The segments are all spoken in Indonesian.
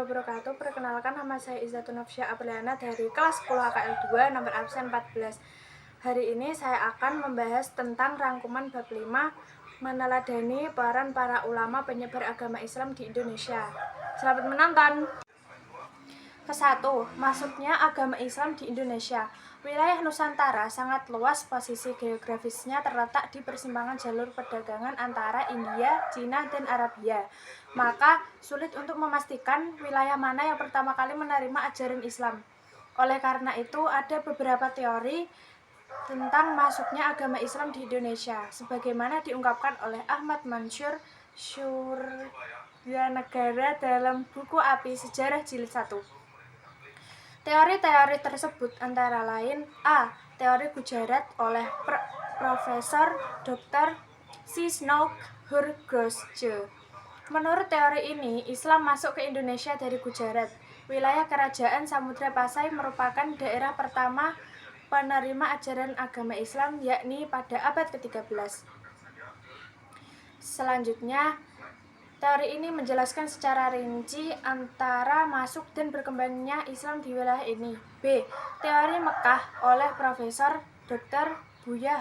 wabarakatuh. Perkenalkan, nama saya Izzatun Nafsya Apriliana dari kelas 10 HKL 2, nomor absen 14. Hari ini saya akan membahas tentang rangkuman bab 5, meneladani peran para ulama penyebar agama Islam di Indonesia. Selamat menonton. Ke-1, masuknya agama Islam di Indonesia. Wilayah Nusantara sangat luas, posisi geografisnya terletak di persimpangan jalur perdagangan antara India, Cina, dan Arabia. Maka sulit untuk memastikan wilayah mana yang pertama kali menerima ajaran Islam. Oleh karena itu, ada beberapa teori tentang masuknya agama Islam di Indonesia, sebagaimana diungkapkan oleh Ahmad Mansur Suryanegara dalam buku Api Sejarah Jilid 1. Teori-teori tersebut antara lain: A. Teori Gujarat oleh Profesor Dr. Sisnouk Hurgosje. Menurut teori ini, Islam masuk ke Indonesia dari Gujarat. Wilayah Kerajaan Samudra Pasai merupakan daerah pertama penerima ajaran agama Islam, yakni pada abad ke-13. Selanjutnya, teori ini menjelaskan secara rinci antara masuk dan berkembangnya Islam di wilayah ini. B. Teori Mekah oleh Profesor Dr. Buya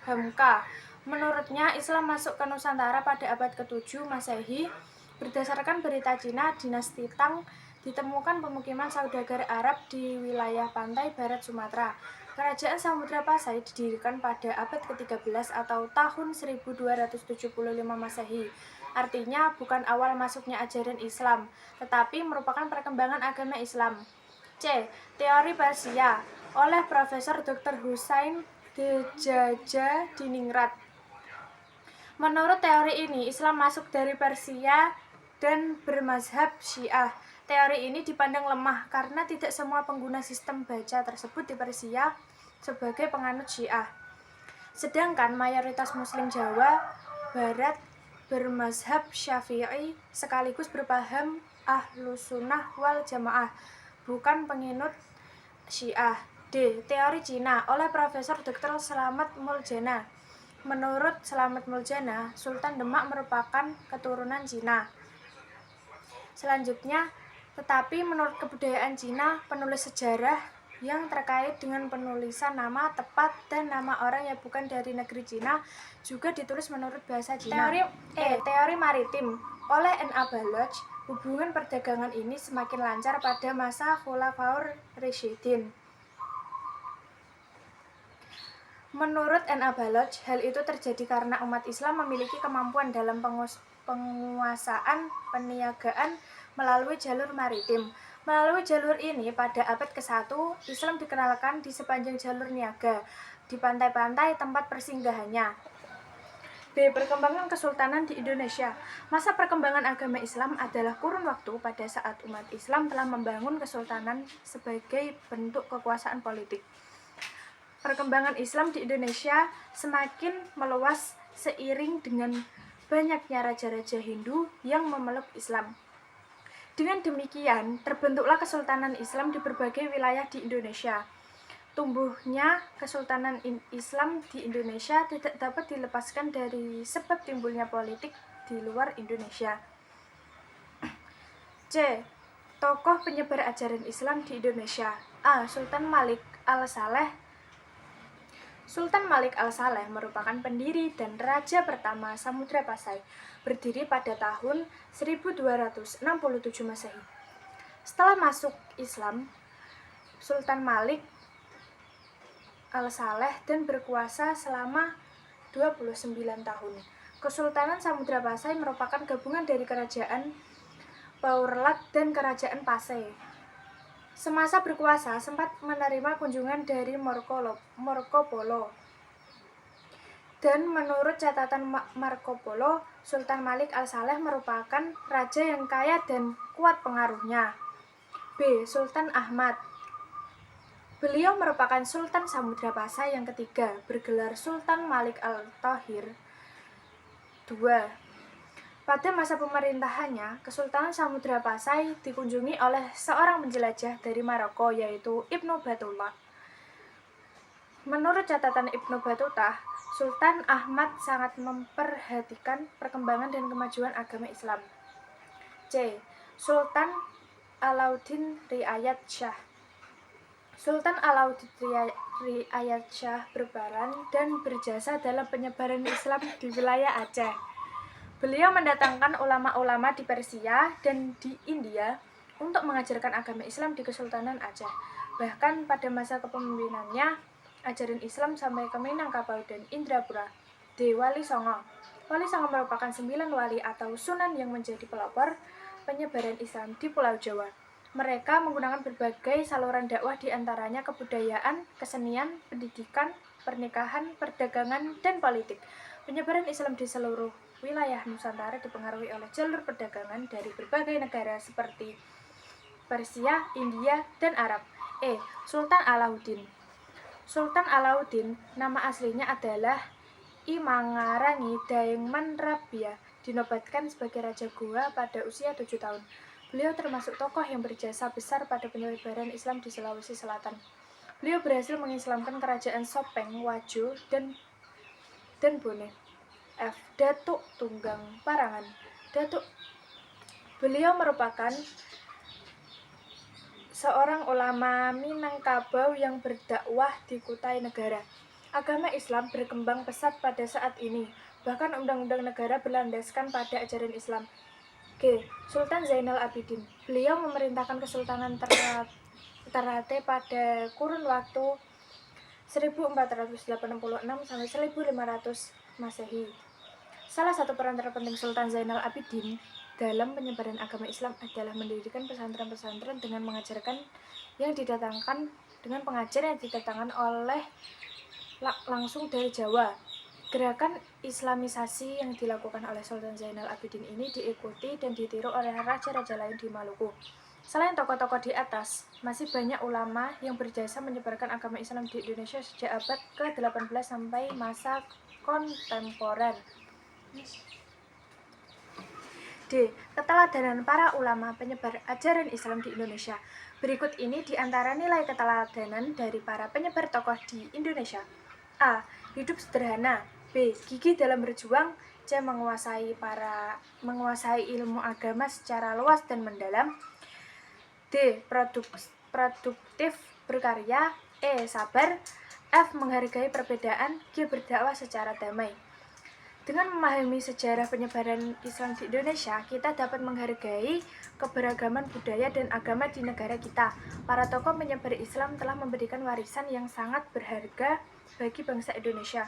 Hamka. Menurutnya, Islam masuk ke Nusantara pada abad ke-7 Masehi. Berdasarkan berita Cina, dinasti Tang ditemukan pemukiman saudagar Arab di wilayah pantai barat Sumatera. Kerajaan Samudra Pasai didirikan pada abad ke-13 atau tahun 1275 Masehi. Artinya bukan awal masuknya ajaran Islam, tetapi merupakan perkembangan agama Islam. C. Teori Persia oleh Profesor Dr. Husain Dejaja Diningrat. Menurut teori ini, Islam masuk dari Persia dan bermazhab Syiah. Teori ini dipandang lemah karena tidak semua pengguna sistem baca tersebut di Persia sebagai penganut Syiah. Sedangkan mayoritas Muslim Jawa Barat bermazhab Syafi'i sekaligus berpaham Ahlussunnah wal Jamaah, bukan penginut Syiah. D. Teori Cina oleh Profesor Dr. Slamet Muljana. Menurut Slamet Muljana, Sultan Demak merupakan keturunan Cina. Selanjutnya, tetapi menurut kebudayaan Cina, penulis sejarah yang terkait dengan penulisan nama tepat dan nama orang yang bukan dari negeri Cina juga ditulis menurut bahasa Cina. Teori maritim oleh N.A. Baloch. Hubungan perdagangan ini semakin lancar pada masa Khulafaur Rasyidin. Menurut N.A. Baloch, hal itu terjadi karena umat Islam memiliki kemampuan dalam penguasaan peniagaan melalui jalur maritim. Melalui jalur ini, pada abad ke-1, Islam dikenalkan di sepanjang jalur niaga, di pantai-pantai tempat persinggahannya. B. Perkembangan Kesultanan di Indonesia. Masa perkembangan agama Islam adalah kurun waktu pada saat umat Islam telah membangun kesultanan sebagai bentuk kekuasaan politik. Perkembangan Islam di Indonesia semakin meluas seiring dengan banyaknya raja-raja Hindu yang memeluk Islam. Dengan demikian, terbentuklah Kesultanan Islam di berbagai wilayah di Indonesia. Tumbuhnya Kesultanan Islam di Indonesia tidak dapat dilepaskan dari sebab timbulnya politik di luar Indonesia. C. Tokoh penyebar ajaran Islam di Indonesia. A. Sultan Malik Al-Saleh. Sultan Malik Al-Saleh merupakan pendiri dan raja pertama Samudra Pasai, berdiri pada tahun 1267 Masehi. Setelah masuk Islam, Sultan Malik Al-Saleh dan berkuasa selama 29 tahun. Kesultanan Samudra Pasai merupakan gabungan dari kerajaan Paurlat dan kerajaan Pasai. Semasa berkuasa, sempat menerima kunjungan dari Marco Polo. Dan menurut catatan Marco Polo, Sultan Malik Al-Saleh merupakan raja yang kaya dan kuat pengaruhnya. B. Sultan Ahmad. Beliau merupakan Sultan Samudra Pasai yang ketiga, bergelar Sultan Malik Al-Tahir II. Pada masa pemerintahannya, Kesultanan Samudra Pasai dikunjungi oleh seorang penjelajah dari Maroko, yaitu Ibnu Battuta. Menurut catatan Ibnu Battuta, Sultan Ahmad sangat memperhatikan perkembangan dan kemajuan agama Islam. C. Sultan Alauddin Riayat Shah. Sultan Alauddin Riayat Shah berperan dan berjasa dalam penyebaran Islam di wilayah Aceh. Beliau mendatangkan ulama-ulama di Persia dan di India untuk mengajarkan agama Islam di Kesultanan Aceh. Bahkan pada masa kepemimpinannya, ajaran Islam sampai ke Minangkabau dan Indrapura. D. Wali Songo. Wali Songo merupakan 9 wali atau sunan yang menjadi pelopor penyebaran Islam di Pulau Jawa. Mereka menggunakan berbagai saluran dakwah, di antaranya kebudayaan, kesenian, pendidikan, pernikahan, perdagangan, dan politik. Penyebaran Islam di seluruh wilayah Nusantara dipengaruhi oleh jalur perdagangan dari berbagai negara seperti Persia, India, dan Arab. Sultan Alauddin. Sultan Alauddin, nama aslinya adalah Imangarangi Daengman Rabia, dinobatkan sebagai Raja Goa pada usia 7 tahun. Beliau termasuk tokoh yang berjasa besar pada penyebaran Islam di Sulawesi Selatan. Beliau berhasil mengislamkan kerajaan Sopeng, Wajo, dan Bone. F. Datuk Tunggang Parangan. Beliau merupakan seorang ulama Minangkabau yang berdakwah di Kutai Negara. Agama Islam berkembang pesat pada saat ini. Bahkan undang-undang negara berlandaskan pada ajaran Islam. G. Sultan Zainal Abidin. Beliau memerintahkan Kesultanan Ternate pada kurun waktu 1486 sampai 1500 Masehi. Salah satu peran terpenting Sultan Zainal Abidin dalam penyebaran agama Islam adalah mendirikan pesantren-pesantren dengan mengajarkan yang didatangkan dengan pengajar yang didatangkan oleh langsung dari Jawa. Gerakan Islamisasi yang dilakukan oleh Sultan Zainal Abidin ini diikuti dan ditiru oleh raja-raja lain di Maluku. Selain tokoh-tokoh di atas, masih banyak ulama yang berjasa menyebarkan agama Islam di Indonesia sejak abad ke-18 sampai masa kontemporer. D. Keteladanan para ulama penyebar ajaran Islam di Indonesia. Berikut ini di antara nilai keteladanan dari para penyebar tokoh di Indonesia. A. Hidup sederhana. B. Gigih dalam berjuang. C. Menguasai ilmu agama secara luas dan mendalam. D. Produktif berkarya. E. Sabar. F. Menghargai perbedaan. G. Berdakwah secara damai. Dengan memahami sejarah penyebaran Islam di Indonesia, kita dapat menghargai keberagaman budaya dan agama di negara kita. Para tokoh penyebar Islam telah memberikan warisan yang sangat berharga bagi bangsa Indonesia.